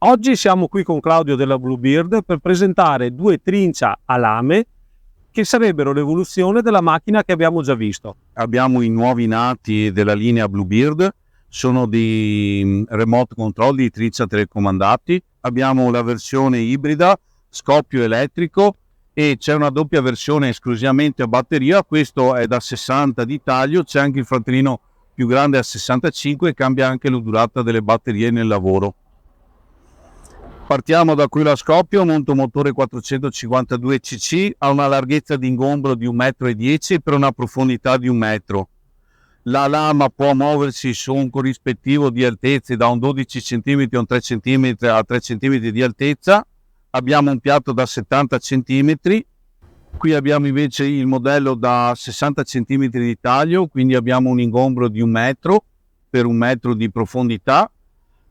Oggi siamo qui con Claudio della Bluebeard per presentare due trincia a lame che sarebbero l'evoluzione della macchina che abbiamo già visto. Abbiamo i nuovi nati della linea Bluebeard, sono di remote control di trincia telecomandati. Abbiamo la versione ibrida, scoppio elettrico, e c'è una doppia versione esclusivamente a batteria. Questo è da 60 di taglio, c'è anche il fratellino più grande a 65 e cambia anche la durata delle batterie nel lavoro. Partiamo da quello a scoppio, motore 452 cc, ha una larghezza di ingombro di 1,10 m per una profondità di 1 metro. La lama può muoversi su un corrispettivo di altezze da un 12 cm a un 3 cm a 3 cm di altezza. Abbiamo un piatto da 70 cm. Qui abbiamo invece il modello da 60 cm di taglio, quindi abbiamo un ingombro di 1 metro per 1 metro di profondità.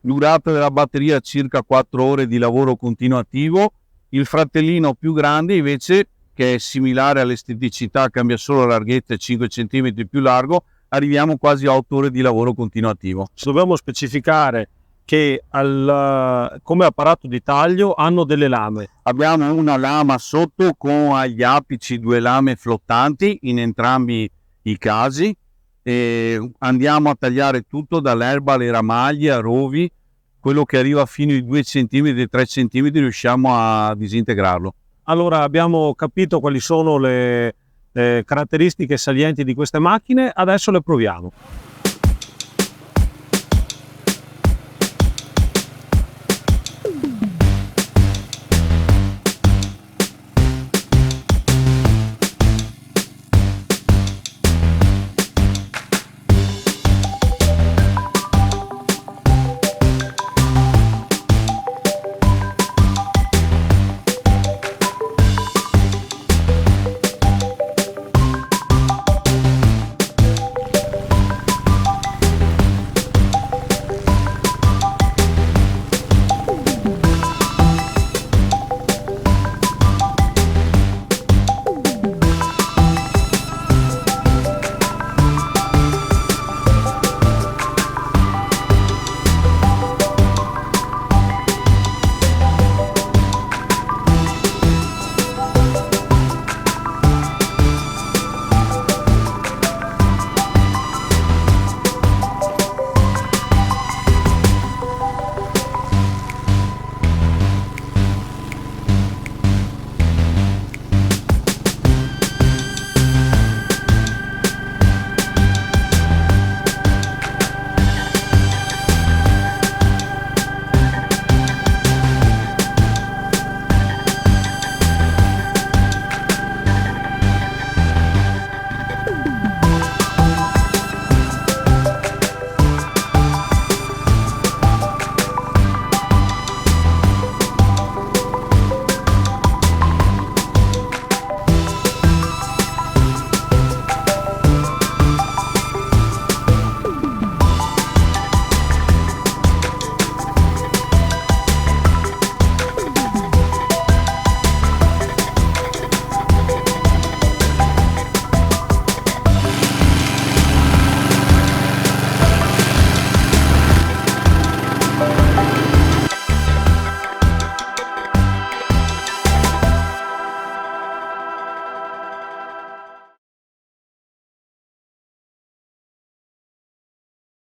Durata della batteria circa 4 ore di lavoro continuativo. Il fratellino più grande invece, che è similare all'esteticità, cambia solo la larghezza e 5 cm più largo, arriviamo quasi a 8 ore di lavoro continuativo. Dobbiamo specificare che come apparato di taglio hanno delle lame. Abbiamo una lama sotto con agli apici 2 lame flottanti in entrambi i casi. E andiamo a tagliare tutto dall'erba alle ramaglie, a rovi. Quello che arriva fino ai 2 cm, 3 cm riusciamo a disintegrarlo. Allora abbiamo capito quali sono le caratteristiche salienti di queste macchine, adesso le proviamo.